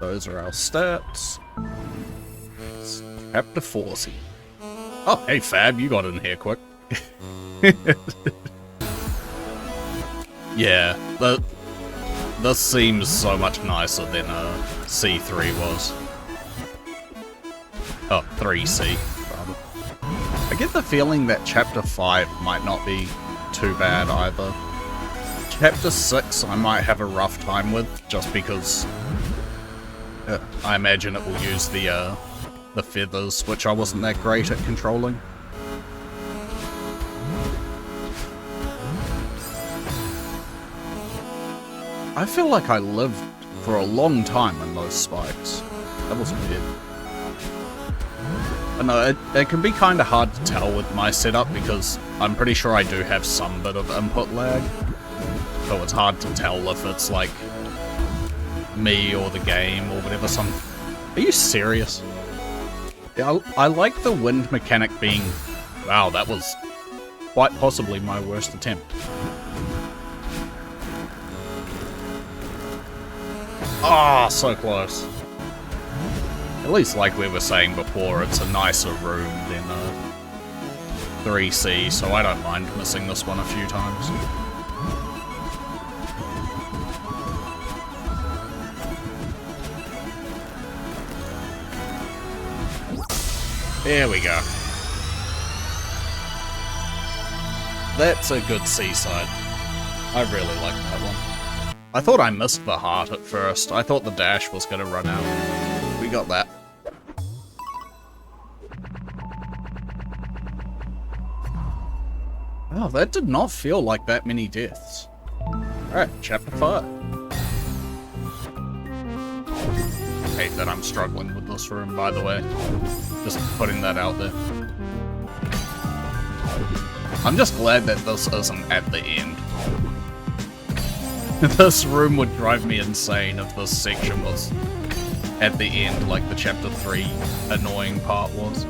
Those are our stats. Chapter 40. Oh, hey Fab, you got in here quick. Yeah, this seems so much nicer than C3 was. Oh, 3C, rather. I get the feeling that Chapter 5 might not be too bad either. Chapter 6 I might have a rough time with, just because I imagine it will use the feathers, which I wasn't that great at controlling. I feel like I lived for a long time in those spikes. That was weird. But no, it can be kind of hard to tell with my setup because I'm pretty sure I do have some bit of input lag. So it's hard to tell if it's like me or the game or whatever. Are you serious? Yeah, I like the wind mechanic being... Wow, that was quite possibly my worst attempt. Ah, oh, so close. At least like we were saying before, it's a nicer room than 3C, so I don't mind missing this one a few times. There we go. That's a good seaside. I really like that one. I thought I missed the heart at first. I thought the dash was gonna run out. We got that. Oh, that did not feel like that many deaths. Alright, chapter 5. Hate that I'm struggling with this room, by the way. Just putting that out there. I'm just glad that this isn't at the end. This room would drive me insane if this section was at the end, like the chapter 3 annoying part was.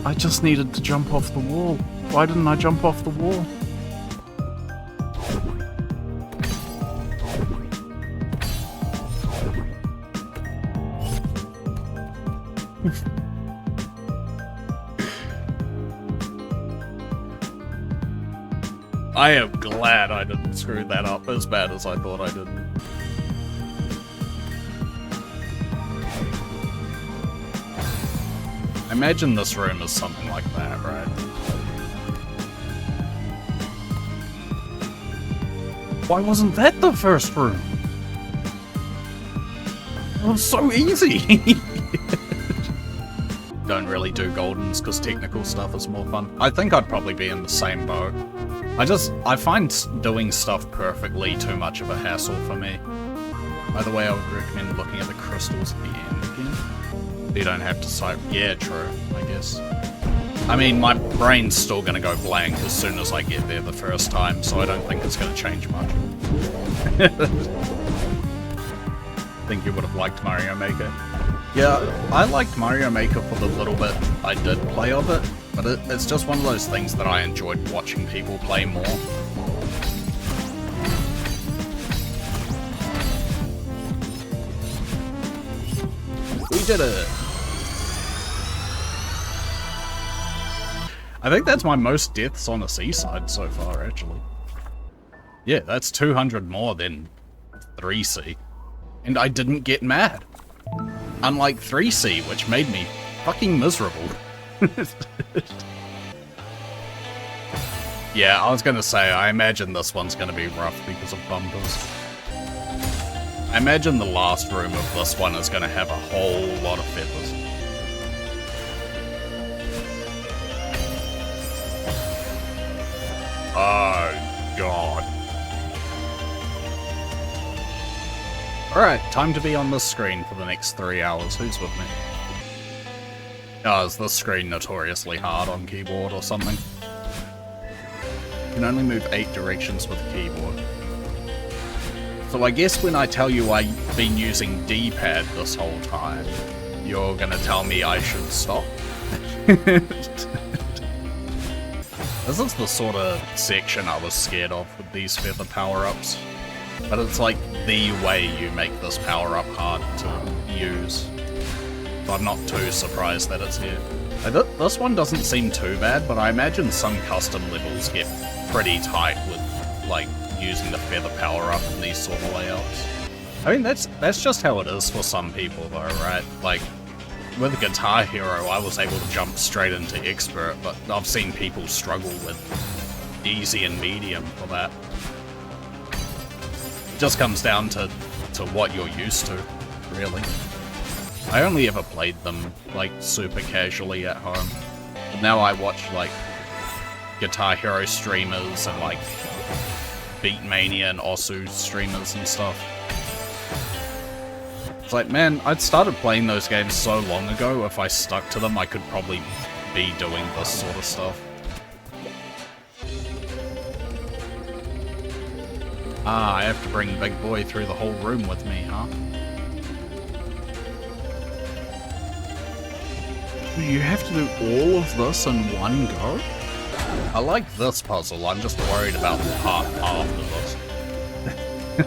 I just needed to jump off the wall. Why didn't I jump off the wall? I am glad I didn't screw that up as bad as I thought I did. I imagine this room is something like that, right? Why wasn't that the first room? It was so easy! Don't really do Goldens because technical stuff is more fun. I think I'd probably be in the same boat. I find doing stuff perfectly too much of a hassle for me. Either way, I would recommend looking at the crystals at the end again. You don't have to sight. Yeah, true, I guess. I mean, my brain's still gonna go blank as soon as I get there the first time, so I don't think it's gonna change much. Think you would have liked Mario Maker. Yeah, I liked Mario Maker for the little bit I did play of it, but it's just one of those things that I enjoyed watching people play more. We did it! I think that's my most deaths on a seaside so far, actually. Yeah, that's 200 more than 3C. And I didn't get mad. Unlike 3C, which made me fucking miserable. Yeah, I was gonna say, I imagine this one's gonna be rough because of bumpers. I imagine the last room of this one is gonna have a whole lot of feathers. Oh, God. Alright, time to be on this screen for the next 3 hours. Who's with me? Oh, is this screen notoriously hard on keyboard or something? You can only move 8 directions with the keyboard. So I guess when I tell you I've been using D-pad this whole time, you're gonna tell me I should stop? This is the sort of section I was scared of with these feather power-ups. But it's like the way you make this power-up hard to use. So I'm not too surprised that it's here. This one doesn't seem too bad, but I imagine some custom levels get pretty tight with, like, using the feather power-up in these sort of layouts. I mean, that's just how it is for some people though, right? Like, with Guitar Hero, I was able to jump straight into Expert, but I've seen people struggle with easy and medium for that. It just comes down to what you're used to, really. I only ever played them, like, super casually at home. But now I watch, like, Guitar Hero streamers and, like, Beatmania and Osu streamers and stuff. It's like, man, I'd started playing those games so long ago, if I stuck to them, I could probably be doing this sort of stuff. Ah, I have to bring Big Boy through the whole room with me, huh? You have to do all of this in one go? I like this puzzle, I'm just worried about the part after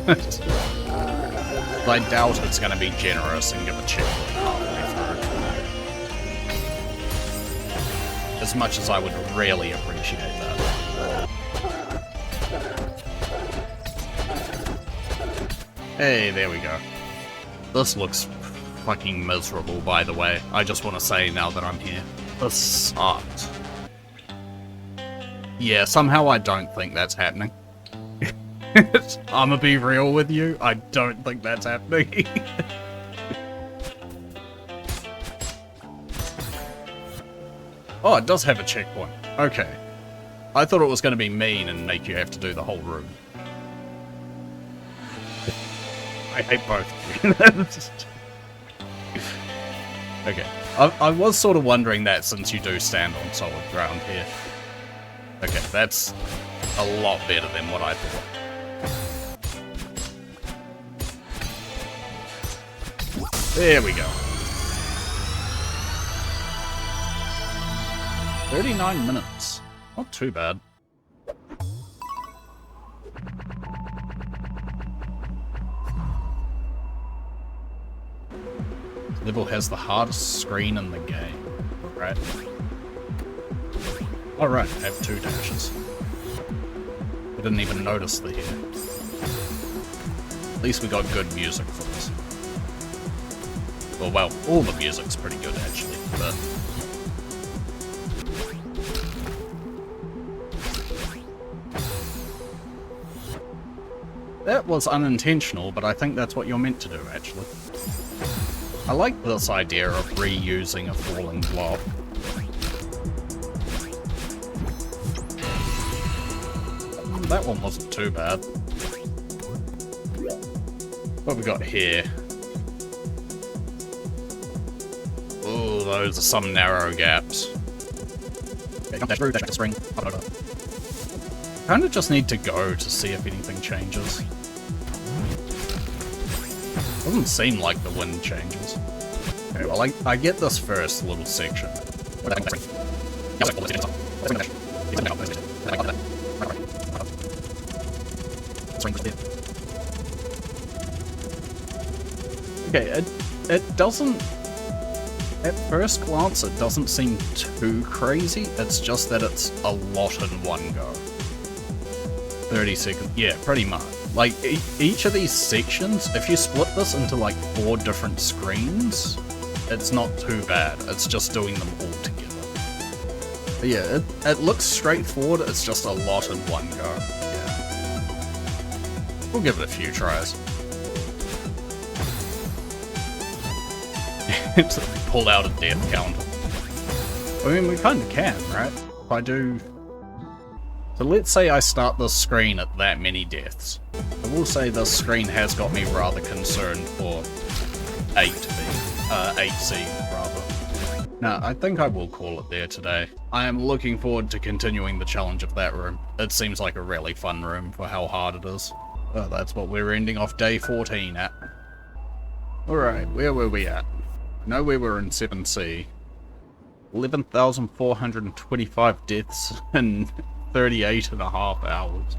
this. I doubt it's going to be generous and give a checkpoint halfway through. As much as I would really appreciate that. Hey, there we go. This looks fucking miserable, by the way. I just want to say now that I'm here. This sucked. Yeah, somehow I don't think that's happening. I'ma be real with you, I don't think that's happening. Oh, it does have a checkpoint. Okay. I thought it was going to be mean and make you have to do the whole room. I hate both of you. Okay. I was sort of wondering that since you do stand on solid ground here. Okay, that's a lot better than what I thought. There we go. 39 minutes. Not too bad. This level has the hardest screen in the game, right? Alright, I have 2 dashes. I didn't even notice the hair. At least we got good music for this. Well, all the music's pretty good actually, but... That was unintentional, but I think that's what you're meant to do, actually. I like this idea of reusing a falling blob. That one wasn't too bad. What we got here? Oh, those are some narrow gaps. Okay, jump dash through, dash back to spring, up and over. Kinda just need to go to see if anything changes. Doesn't seem like the wind changes. Okay, well I get this first little section. Okay, it doesn't... At first glance, it doesn't seem too crazy, it's just that it's a lot in one go. 30 seconds, yeah, pretty much. Like, each of these sections, if you split this into like 4 different screens, it's not too bad, it's just doing them all together. But yeah, it looks straightforward, it's just a lot in one go. Yeah. We'll give it a few tries. So we pulled out a death counter. I mean, we kinda can, right? If I do... So let's say I start this screen at that many deaths. I will say this screen has got me rather concerned for 8C, rather. Now, I think I will call it there today. I am looking forward to continuing the challenge of that room. It seems like a really fun room for how hard it is. Well, that's what we're ending off day 14 at. Alright, where were we at? I know we were in 7C. 11,425 deaths in 38.5 hours.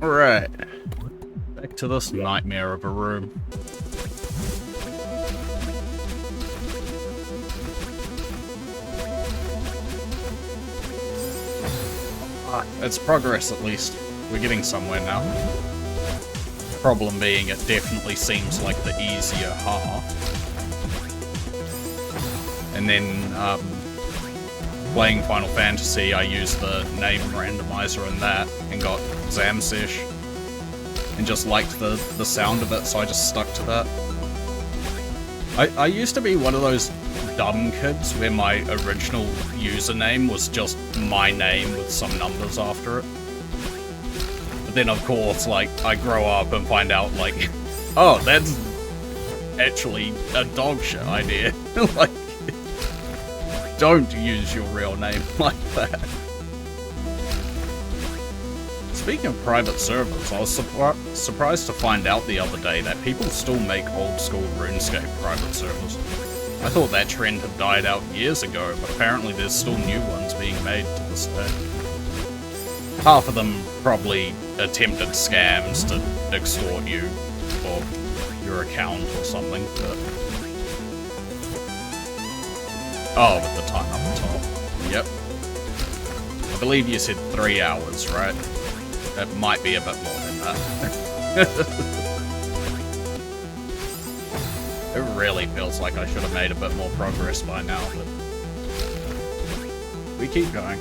Alright. Back to this nightmare of a room. It's progress at least. We're getting somewhere now. Problem being, it definitely seems like the easier half. And then, playing Final Fantasy, I used the name randomizer in that and got Zamsesh. And just liked the sound of it, so I just stuck to that. I used to be one of those dumb kids where my original username was just my name with some numbers after it. But then of course, like, I grow up and find out, like, oh, that's actually a dog shit idea. Like, don't use your real name like that. Speaking of private servers, I was surprised to find out the other day that people still make old school RuneScape private servers. I thought that trend had died out years ago, but apparently there's still new ones being made to this day. Half of them probably attempted scams to extort you for your account or something, but... Oh, with the time up the top. Yep. I believe you said 3 hours, right? It might be a bit more than that. It really feels like I should have made a bit more progress by now, but... we keep going.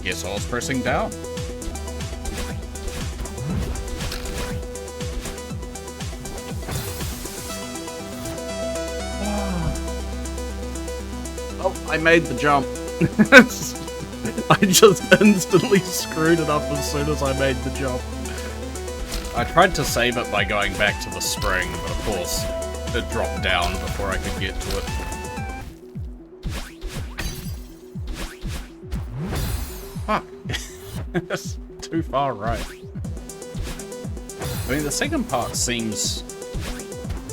Guess I was pressing down. Oh, I made the jump. I just instantly screwed it up as soon as I made the jump. I tried to save it by going back to the spring, but of course, it dropped down before I could get to it. Fuck. It's too far right. I mean, the second part seems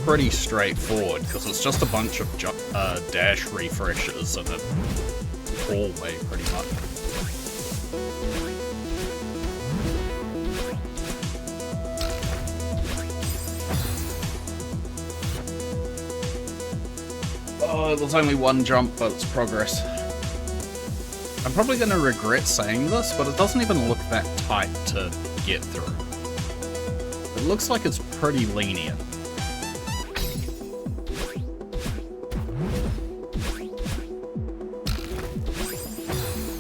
pretty straightforward, because it's just a bunch of dash refreshes in a hallway, pretty much. Oh, there's only one jump, but it's progress. I'm probably going to regret saying this, but it doesn't even look that tight to get through. It looks like it's pretty lenient.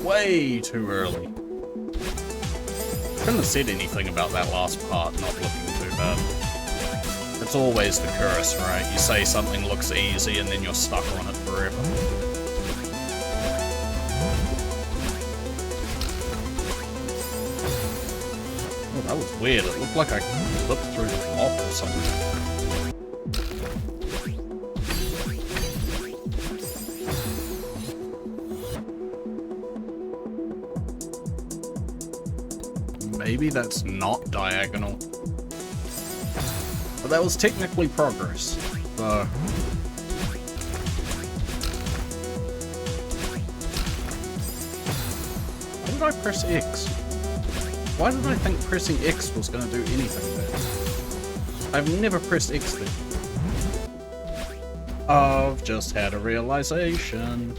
Way too early. Couldn't have said anything about that last part not looking too bad. It's always the curse, right? You say something looks easy and then you're stuck on it forever. Oh, that was weird. It looked like I slipped through the block or something. Maybe that's not diagonal. But that was technically progress, so... Why did I press X? Why did I think pressing X was going to do anything there? I've never pressed X there. I've just had a realization.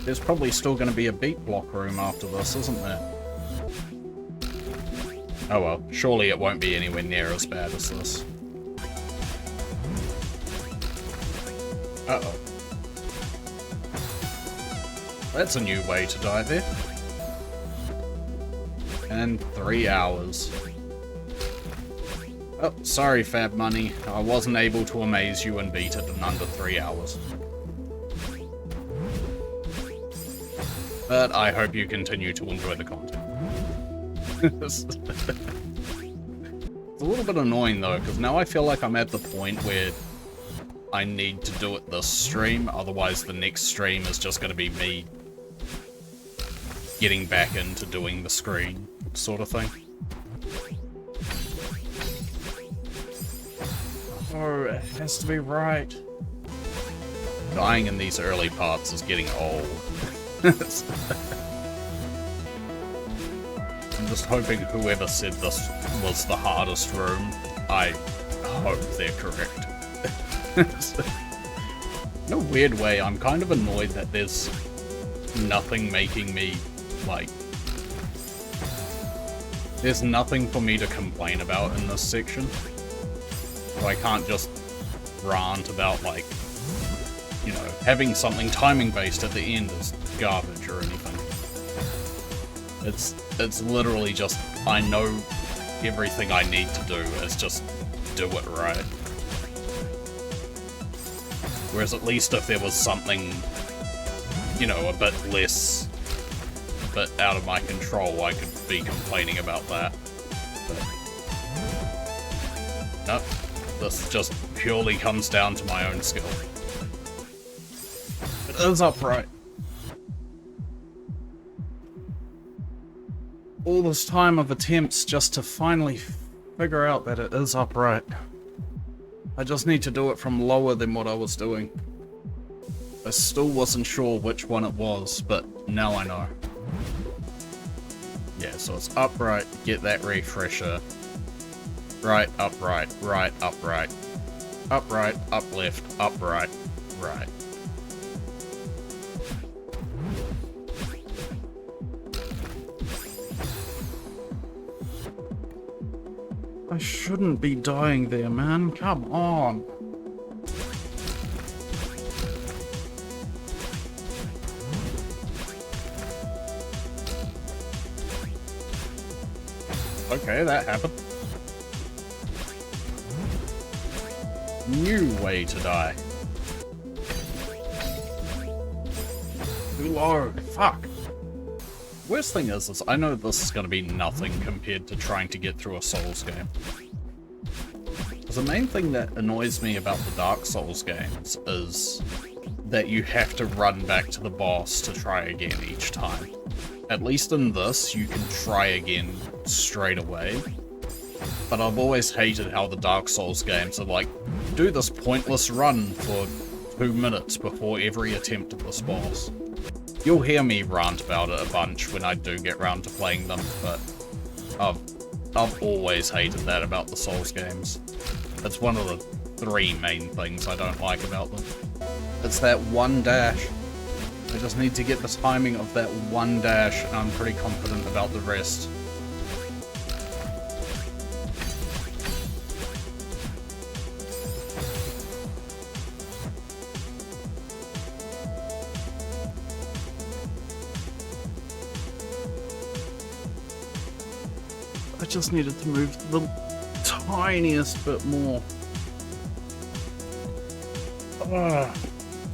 There's probably still going to be a beat block room after this, isn't there? Oh well, surely it won't be anywhere near as bad as this. Uh-oh. That's a new way to die there. And 3 hours. Oh, sorry Fab Money. I wasn't able to amaze you and beat it in under 3 hours. But I hope you continue to enjoy the content. It's a little bit annoying though, because now I feel like I'm at the point where I need to do it this stream, otherwise the next stream is just going to be me getting back into doing the screen sort of thing. Oh, it has to be right. Dying in these early parts is getting old. I'm just hoping whoever said this was the hardest room, I hope they're correct. In a weird way, I'm kind of annoyed that there's nothing making me, like... There's nothing for me to complain about in this section. So I can't just rant about, like, you know, having something timing-based at the end is garbage or anything. It's literally just, I know everything I need to do, is just do it right. Whereas at least if there was something, you know, a bit less, a bit out of my control, I could be complaining about that. But, nope, this just purely comes down to my own skill. It is upright. All this time of attempts just to finally figure out that it is upright. I just need to do it from lower than what I was doing. I still wasn't sure which one it was, but now I know. Yeah, so it's upright, get that refresher. Right, upright, right, upright. Upright, up left, upright, right. I shouldn't be dying there, man. Come on. Okay, that happened. New way to die. Too low. Fuck. Worst thing is I know this is going to be nothing compared to trying to get through a Souls game. Because the main thing that annoys me about the Dark Souls games is that you have to run back to the boss to try again each time. At least in this, you can try again straight away. But I've always hated how the Dark Souls games are like, do this pointless run for 2 minutes before every attempt at this boss. You'll hear me rant about it a bunch when I do get round to playing them, but I've always hated that about the Souls games. It's one of the 3 main things I don't like about them. It's that one dash. I just need to get the timing of that one dash, and I'm pretty confident about the rest. I just needed to move the tiniest bit more.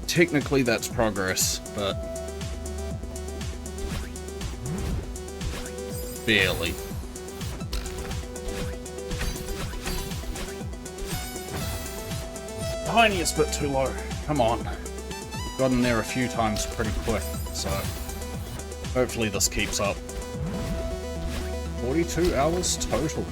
Technically that's progress, but barely. Tiniest bit too low. Come on. Got in there a few times pretty quick, so hopefully this keeps up. 42 hours total.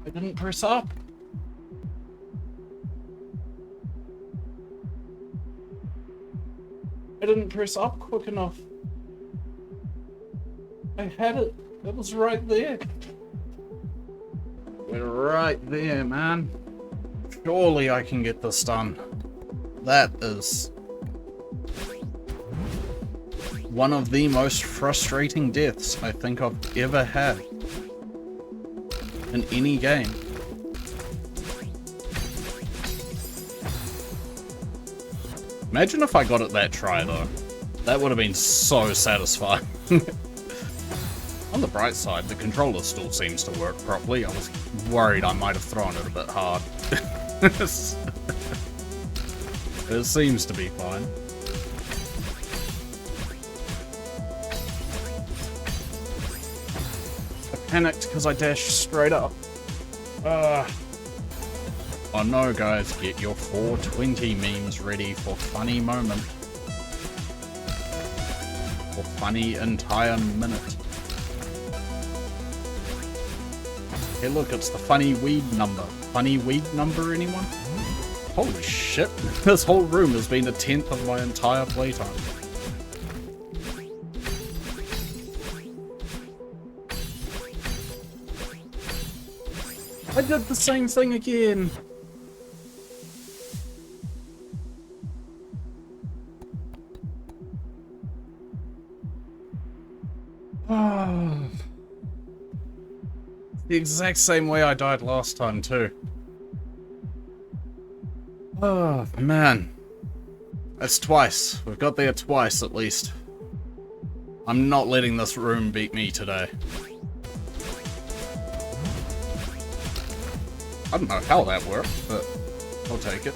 I didn't press up. I didn't press up quick enough. I had it. It was right there. We're right there, man. Surely I can get this done. That is one of the most frustrating deaths I think I've ever had in any game. Imagine if I got it that try though. That would have been so satisfying. On the bright side, the controller still seems to work properly. I was worried I might have thrown it a bit hard. It seems to be fine. I panicked because I dashed straight up. Oh no, guys, get your 420 memes ready for funny moment. For funny entire minute. Hey look, it's the funny weed number. Funny weed number, anyone? Holy shit, this whole room has been a tenth of my entire playtime. I did the same thing again! The exact same way I died last time, too. Oh, man. That's twice. We've got there twice, at least. I'm not letting this room beat me today. I don't know how that worked, but I'll take it.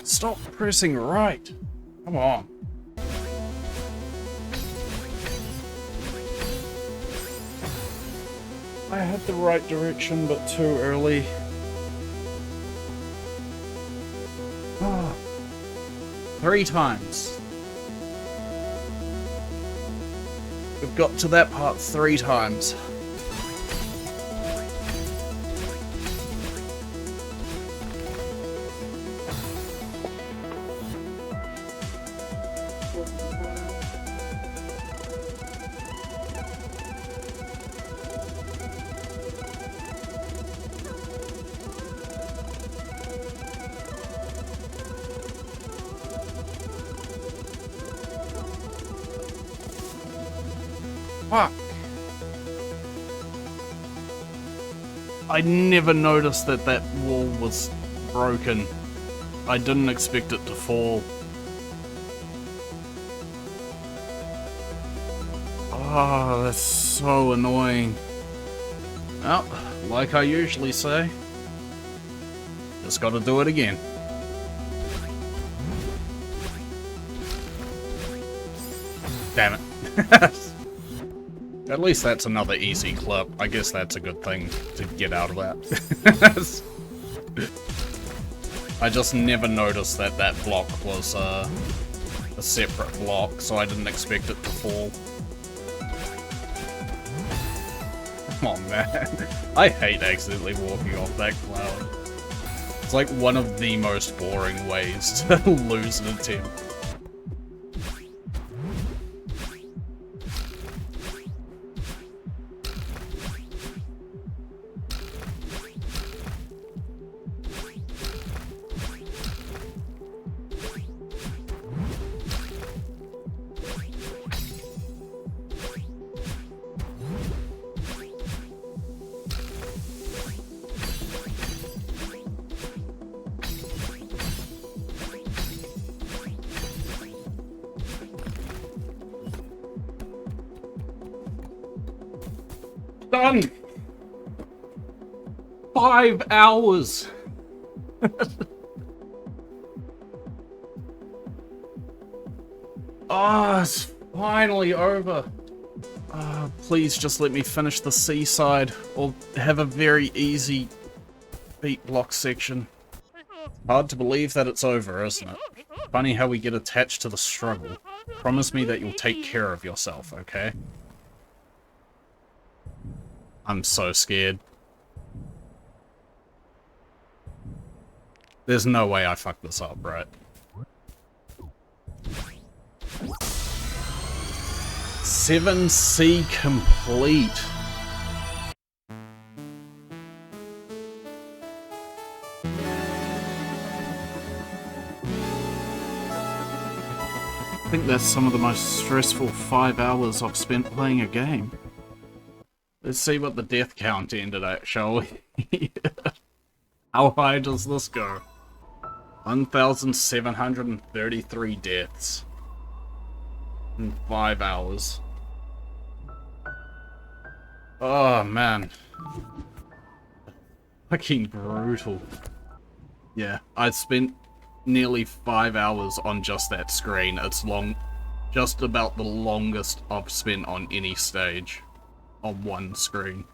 Stop pressing right. Come on. I had the right direction, but too early. Oh. 3 times. We've got to that part 3 times. Fuck. I never noticed that that wall was broken. I didn't expect it to fall. Oh, that's so annoying. Well, like I usually say, just gotta do it again. Damn it. At least that's another easy clip. I guess that's a good thing to get out of that. I just never noticed that that block was a separate block, so I didn't expect it to fall. Come on, man. I hate accidentally walking off that cloud. It's like one of the most boring ways to lose an attempt. Done! 5 hours! Oh, it's finally over. Oh, please just let me finish the seaside, or have a very easy beat block section. Hard to believe that it's over, isn't it? Funny how we get attached to the struggle. Promise me that you'll take care of yourself, okay? I'm so scared. There's no way I fucked this up, right? 7C complete. I think that's some of the most stressful 5 hours I've spent playing a game. Let's see what the death count ended at, shall we? How high does this go? 1,733 deaths. In 5 hours. Oh, man. Fucking brutal. Yeah, I spent nearly 5 hours on just that screen. It's just about the longest I've spent on any stage. On one screen.